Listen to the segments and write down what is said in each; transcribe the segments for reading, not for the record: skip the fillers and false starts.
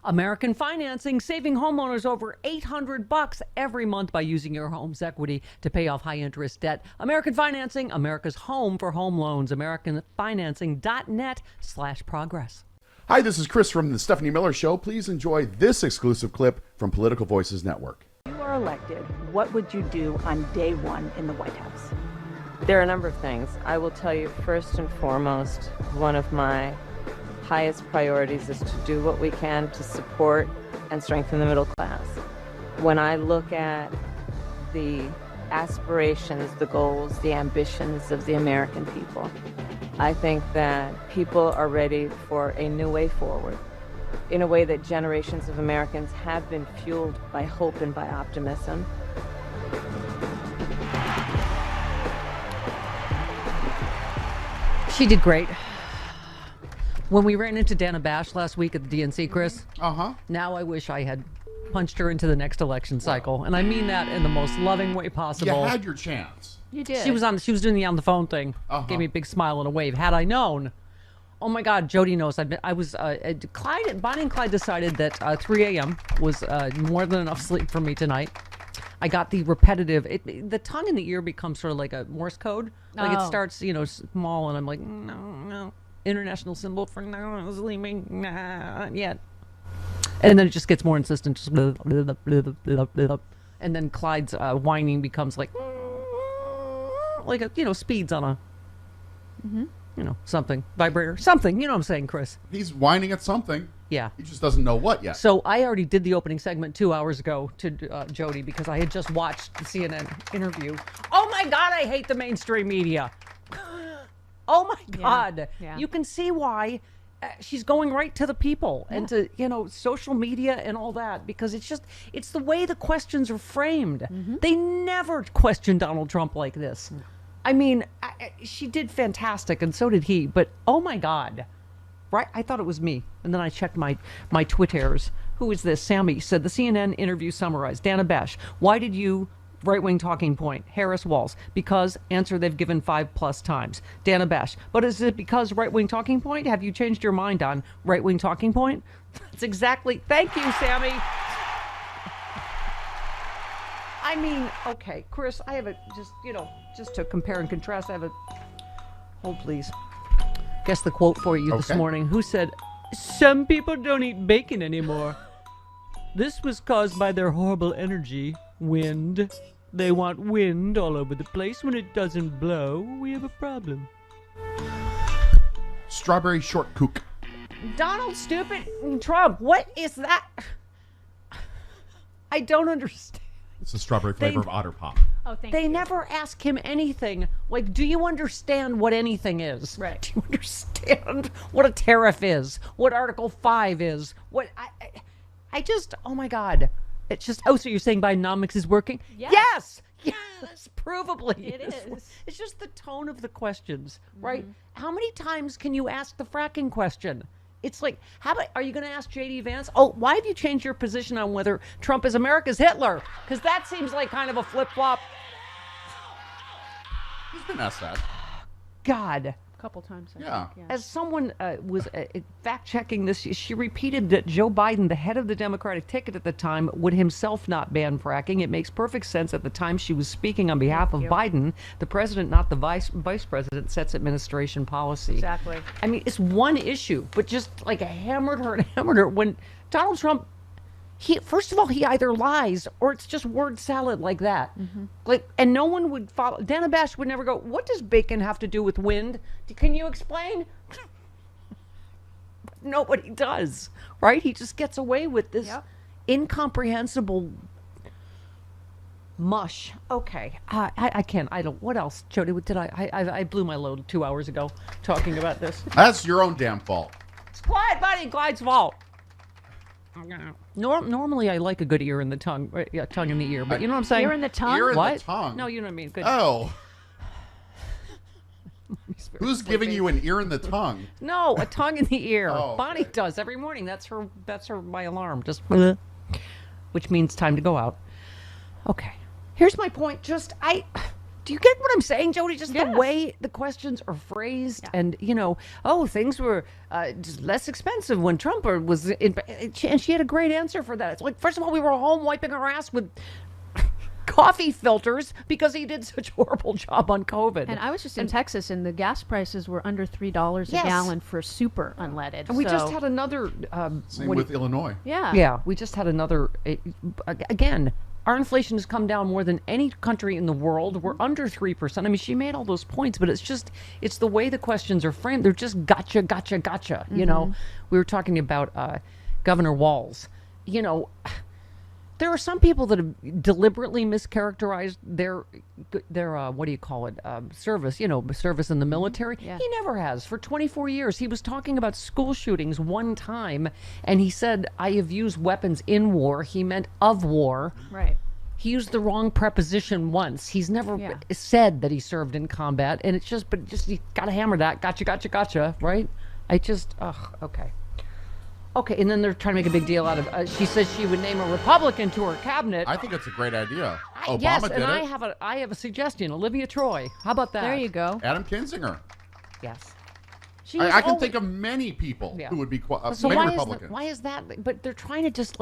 American Financing, saving homeowners over $800 every month by using your home's equity to pay off high-interest debt. American Financing, America's home for home loans. AmericanFinancing.net/progress. Hi, this is Chris from the Stephanie Miller Show. Please enjoy this exclusive clip from Political Voices Network. If you are elected, what would you do on day one in the White House? There are a number of things. I will tell you, first and foremost, one of my highest priorities is to do what we can to support and strengthen the middle class. When I look at the aspirations, the goals, the ambitions of the American people, I think that people are ready for a new way forward, in a way that generations of Americans have been fueled by hope and by optimism. She did great. When we ran into Dana Bash last week at the DNC, Chris, now I wish I had punched her into the next election cycle. And I mean that in the most loving way possible. You had your chance. You did. She was doing the on the phone thing. Gave me a big smile and a wave. Had I known, oh my God, Jody knows. Bonnie and Clyde decided that 3 a.m. was more than enough sleep for me tonight. I got the repetitive. The tongue in the ear becomes sort of like a Morse code. Like it starts, small, and I'm like, no. International symbol for no sleeping, not yet. And then it just gets more insistent. Just blah, blah, blah, blah, blah, blah. And then Clyde's whining becomes like a, speeds on a, something, vibrator, something. You know what I'm saying, Chris? He's whining at something. Yeah. He just doesn't know what yet. So I already did the opening segment 2 hours ago to Jody because I had just watched the CNN interview. Oh my God, I hate the mainstream media. Oh my God. Yeah. You can see why she's going right to the people and to, social media and all that, because it's the way the questions are framed. They never question Donald Trump like this. No. I mean, she did fantastic, and so did he, but oh my God. Right? I thought it was me. And then I checked my Twitters. Who is this? Sammy said the CNN interview summarized. Dana Bash, why did you right-wing talking point? Harris Walls. Because answer they've given 5+ times. Dana Bash. But is it because right-wing talking point? Have you changed your mind on right-wing talking point? That's exactly. Thank you, Sammy. I mean, okay, Chris, I have just to compare and contrast, I have a, hold please. Guess the quote for you this morning. Who said, some people don't eat bacon anymore. This was caused by their horrible energy. Wind. They want wind all over the place. When it doesn't blow, we have a problem. Strawberry short kook. Donald stupid Trump. What is that? I don't understand. It's the strawberry flavor of Otter Pop. Oh, thank you. They never ask him anything. Like, do you understand what anything is? Right. Do you understand what a tariff is? What Article 5 is? What I just, oh my God. It's just, so you're saying Bidenomics is working? Yes. Yes, provably. It is. It's just the tone of the questions, right? How many times can you ask the fracking question? It's like, are you going to ask J.D. Vance? Oh, why have you changed your position on whether Trump is America's Hitler? Because that seems like kind of a flip-flop. He's been asked that. God. A couple times. I Yeah. think, As someone was fact-checking this, she repeated that Joe Biden, the head of the Democratic ticket at the time, would himself not ban fracking. It makes perfect sense. At the time she was speaking on behalf of Biden, the president, not the vice president, sets administration policy. Exactly. I mean, it's one issue, but just like hammered her. When Donald Trump, first of all, he either lies or it's just word salad like that. And no one would follow. Dana Bash would never go, what does bacon have to do with wind? Can you explain? Nobody does, right? He just gets away with this incomprehensible mush. Okay. I can't. I don't. What else, Jody? What did I blew my load 2 hours ago talking about this. That's your own damn fault. It's Clyde, buddy. Clyde's fault. Normally, I like a good ear in the tongue. Tongue in the ear. But you know what I'm saying? Ear in the tongue? Ear in What? the tongue? No, you know what I mean. Good. Oh. Who's giving you an ear in the tongue? No, a tongue in the ear. Oh, Bonnie okay. does every morning. That's her. My alarm. Just, which means time to go out. Okay. Here's my point. Do you get what I'm saying, Jody? Just Yes. the way the questions are phrased, and things were just less expensive when Trump was in, and she had a great answer for that. It's like, first of all, we were home wiping our ass with coffee filters because he did such a horrible job on COVID. And I was just in Texas, and the gas prices were under $3 a Yes. gallon for super unleaded. And we just so- had another. Same with Illinois. Yeah. Yeah, we just had another. Again, our inflation has come down more than any country in the world. We're under 3%. I mean, she made all those points, but it's the way the questions are framed. They're just gotcha, gotcha, gotcha. You know, we were talking about Governor Walz. You know, there are some people that have deliberately mischaracterized their what do you call it, service, service in the military. Yeah. He never has. For 24 years, he was talking about school shootings one time, and he said, I have used weapons in war. He meant of war. Right. He used the wrong preposition once. He's never Yeah. said that he served in combat, and it's just you gotta hammer that. Gotcha, gotcha, gotcha, right? Okay. Okay, and then they're trying to make a big deal out of. She says she would name a Republican to her cabinet. I think it's a great idea. Obama yes, did and it. I have a suggestion. Olivia Troy. How about that? There you go. Adam Kinzinger. Yes. I can think of many people Yeah. who would be So many why Republicans. why is that? But they're trying to just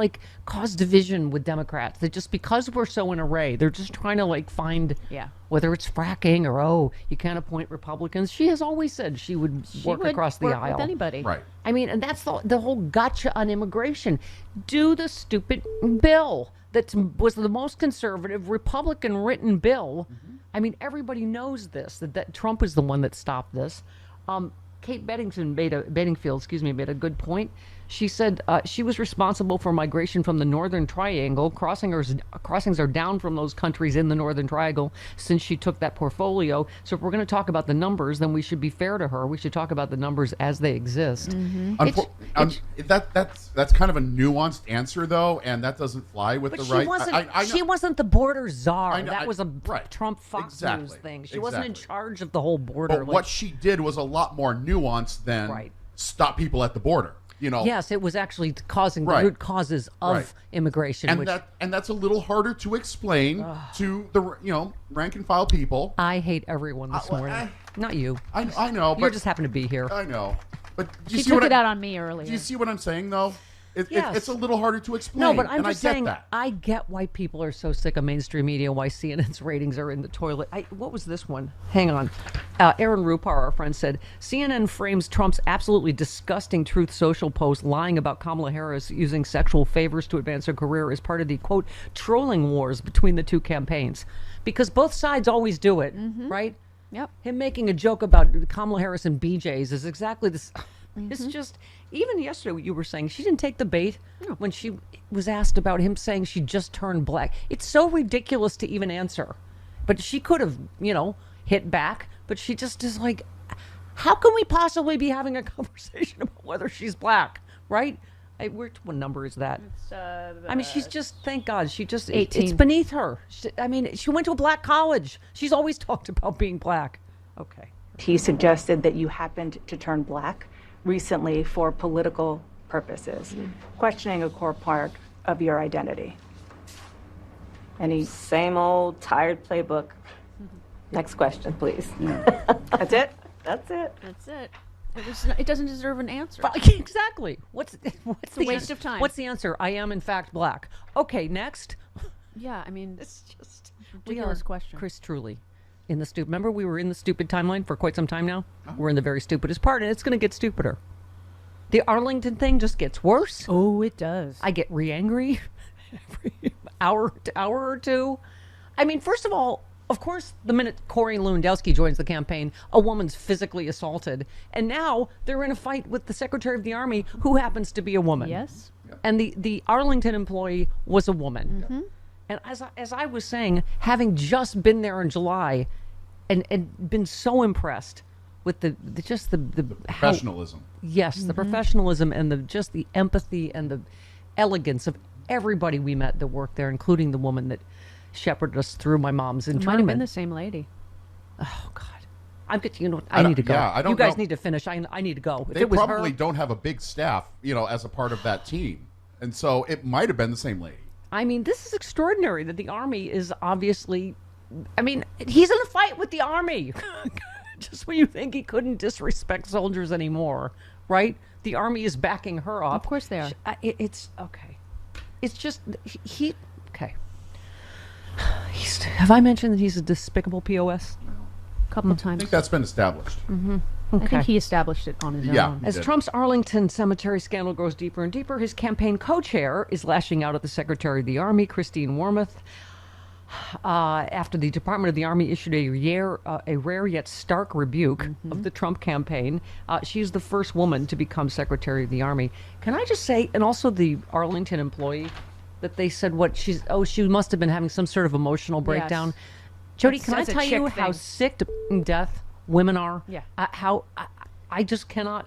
cause division with Democrats. They just, because we're so in array, they're just trying to find whether it's fracking or you can't appoint Republicans. She has always said she would work across the work aisle with anybody. Right. I mean, and that's the whole gotcha on immigration. Do the stupid bill that was the most conservative Republican written bill. I mean, everybody knows this, that Trump is the one that stopped this. Kate Bedingfield made a good point. She said she was responsible for migration from the Northern Triangle. Crossings are down from those countries in the Northern Triangle since she took that portfolio. So if we're going to talk about the numbers, then we should be fair to her. We should talk about the numbers as they exist. That's kind of a nuanced answer, though, and that doesn't fly with But the she right. wasn't. I know. She wasn't the border czar. I know, That was a right. Trump Fox Exactly. News thing. She wasn't in Exactly. charge of the whole border. But what she did was a lot more nuanced than Right. stop people at the border. Yes, it was actually causing the Right. root causes of Right. immigration. And which that's a little harder to explain to the rank and file people. I hate everyone this well, morning. Not you. I know, You but just happen to be here. I know. But do you She see took what it out on me earlier. Do you see what I'm saying, though? Yes. It's a little harder to explain. No, but I'm and just I get saying, that. I get why people are so sick of mainstream media, why CNN's ratings are in the toilet. What was this one? Hang on. Aaron Rupar, our friend, said, CNN frames Trump's absolutely disgusting Truth Social post lying about Kamala Harris using sexual favors to advance her career as part of the, quote, trolling wars between the two campaigns. Because both sides always do it, right? Yep. Him making a joke about Kamala Harris and BJ's is exactly this. It's just, even yesterday you were saying she didn't take the bait when she was asked about him saying she just turned black. It's so ridiculous to even answer. But she could have, hit back. But she just is like, how can we possibly be having a conversation about whether she's black, right? What number is that? I mean, she's just, thank God, she just, 18. it's beneath her. She went to a black college. She's always talked about being black. Okay. He suggested that you happened to turn black recently for political purposes, questioning a core part of your identity. Any? Same old tired playbook. Next question, please. That's it? That's it. That's it. It doesn't deserve an answer. Exactly. What's a waste of time. What's the answer? I am in fact black. Okay, next. Yeah, I mean, It's just ridiculous question. Chris, truly, in the stupid. Remember, we were in the stupid timeline for quite some time now. We're in the very stupidest part, and it's going to get stupider. The Arlington thing just gets worse. Oh, it does. I get re-angry every hour or two. I mean, first of all, of course, the minute Corey Lewandowski joins the campaign, a woman's physically assaulted. And now they're in a fight with the Secretary of the Army, who happens to be a woman. Yes. And the Arlington employee was a woman. And as I was saying, having just been there in July and been so impressed with the Professionalism. Yes, the professionalism and the empathy and the elegance of everybody we met that worked there, including the woman that shepherded us through my mom's It might have internment. been the same lady. Oh God, I'm getting. I need to go. yeah, I don't you guys know. need to finish. I need to go. If They it was probably her, don't have a big staff, as a part of that team, and so it might have been the same lady. I mean, this is extraordinary that the Army is obviously I mean, he's in a fight with the Army. Just when you think he couldn't disrespect soldiers anymore, right? The Army is backing her up. Of course they are. It's okay. It's just okay. Have I mentioned that he's a despicable POS? A couple of I times. think that's been established. I think he established it on his Yeah. own. As did. Trump's Arlington cemetery scandal grows deeper and deeper, his campaign co-chair is lashing out at the Secretary of the Army, Christine Wormuth, after the Department of the Army issued a rare yet stark rebuke of the Trump campaign. She's the first woman to become Secretary of the Army. Can I just say, and also the Arlington employee, that they said she must have been having some sort of emotional breakdown. Jody, can I That's a tell you chick how thing. sick to death women are? Yeah. I just cannot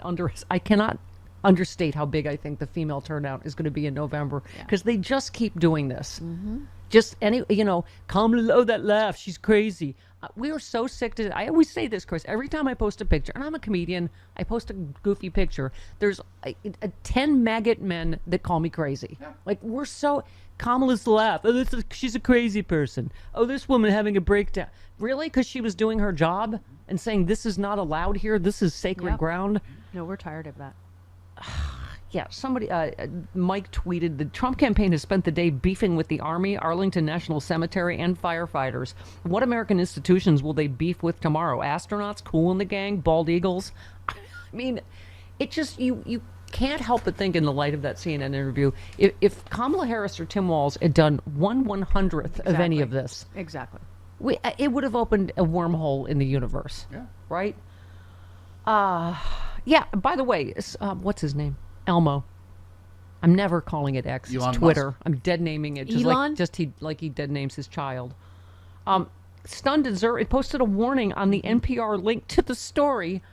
understate how big I think the female turnout is going to be in November, because they just keep doing this. Just Kamala, oh, that laugh, she's crazy. We are so sick to. I always say this, Chris. Every time I post a picture, and I'm a comedian, I post a goofy picture. There's 10 maggot men that call me crazy. Like, we're so. Kamala's laugh. Oh, she's a crazy person. Oh, this woman having a breakdown. Really? Because she was doing her job and saying this is not allowed here. This is sacred ground. No, we're tired of that. Yeah, somebody, Mike tweeted, the Trump campaign has spent the day beefing with the Army, Arlington National Cemetery, and firefighters. What American institutions will they beef with tomorrow? Astronauts, Kool and the Gang, bald eagles? I mean, it just, you can't help but think in the light of that CNN interview, if Kamala Harris or Tim Walz had done 1/100th of any of this, Exactly. it would have opened a wormhole in the universe. Yeah. Right? Yeah, by the way, what's his name? Elmo. I'm never calling it X. Elon It's Twitter. Musk. I'm dead naming it. Just Elon? like he dead names his child. Stunned Observer, it posted a warning on the NPR link to the story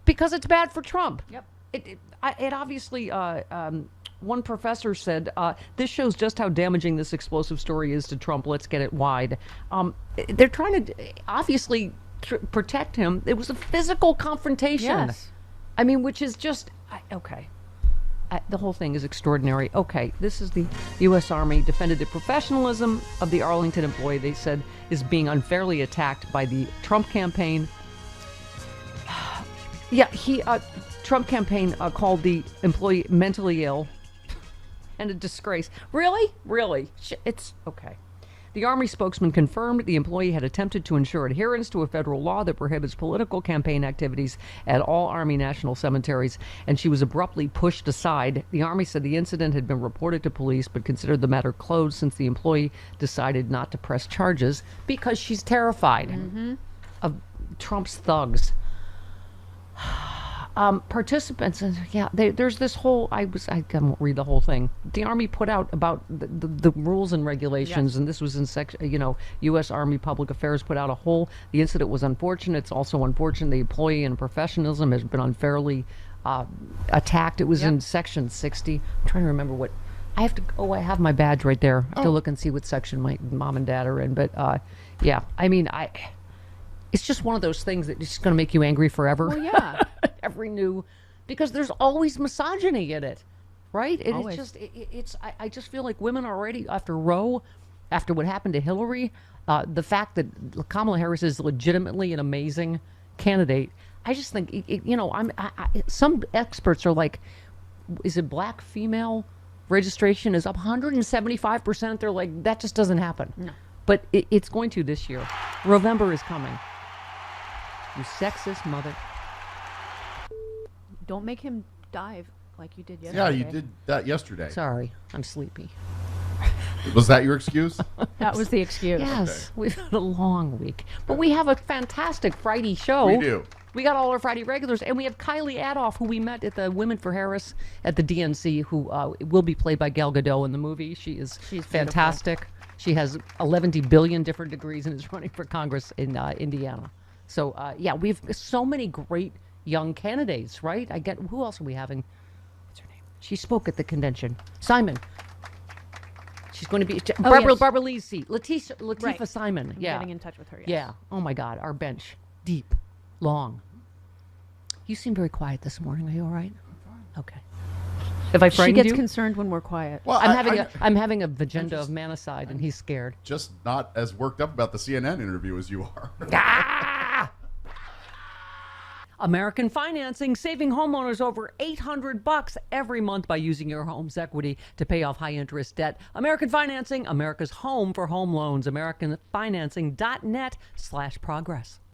because it's bad for Trump. Yep. It obviously, one professor said, this shows just how damaging this explosive story is to Trump. Let's get it wide. They're trying to obviously protect him. It was a physical confrontation. Yes. I mean, which is just, okay. The whole thing is extraordinary. Okay, this is the U.S. Army defended the professionalism of the Arlington employee they said is being unfairly attacked by the Trump campaign. Yeah, Trump campaign called the employee mentally ill and a disgrace. Really? It's okay. The Army spokesman confirmed the employee had attempted to ensure adherence to a federal law that prohibits political campaign activities at all Army national cemeteries, and she was abruptly pushed aside. The Army said the incident had been reported to police, but considered the matter closed since the employee decided not to press charges because she's terrified of Trump's thugs. Participants, there's this whole, I won't read the whole thing. The Army put out about the rules and regulations, and this was in U.S. Army Public Affairs put out the incident was unfortunate. It's also unfortunate the employee and professionalism has been unfairly attacked. It was in section 60. I'm trying to remember what, I have my badge right there. I have to look and see what section my mom and dad are in, but I mean, it's just one of those things that is going to make you angry forever. Well, yeah. Because there's always misogyny in it, right? Always. I just feel like women already, after Roe, after what happened to Hillary, the fact that Kamala Harris is legitimately an amazing candidate, I just think, some experts are like, is it black female registration is up 175%? They're like, that just doesn't happen. No. But it's going to this year. November is coming. You sexist mother. Don't make him dive like you did yesterday. Yeah, you did that yesterday. Sorry, I'm sleepy. Was that your excuse? That was the excuse. Yes, we've had a long week. But we have a fantastic Friday show. We do. We got all our Friday regulars, and we have Kylie Adolph, who we met at the Women for Harris at the DNC, who will be played by Gal Gadot in the movie. She's fantastic. She has 11 billion different degrees and is running for Congress in Indiana. So, we've so many great young candidates, right? Who else are we having? What's her name? She spoke at the convention. Simon. She's going to be Barbara Lee's seat. Latifah Right. Simon. I'm yeah. getting in touch with her. Yes. Yeah. Oh my God. Our bench. Deep. Long. You seem very quiet this morning. Are you all right? I'm fine. Okay. Have I She frightened gets you? concerned when we're quiet. Well, I'm having a vagenda of manicide, and he's scared. just not as worked up about the CNN interview as you are. American Financing, saving homeowners over $800 every month by using your home's equity to pay off high-interest debt. American Financing, America's home for home loans. AmericanFinancing.net/progress.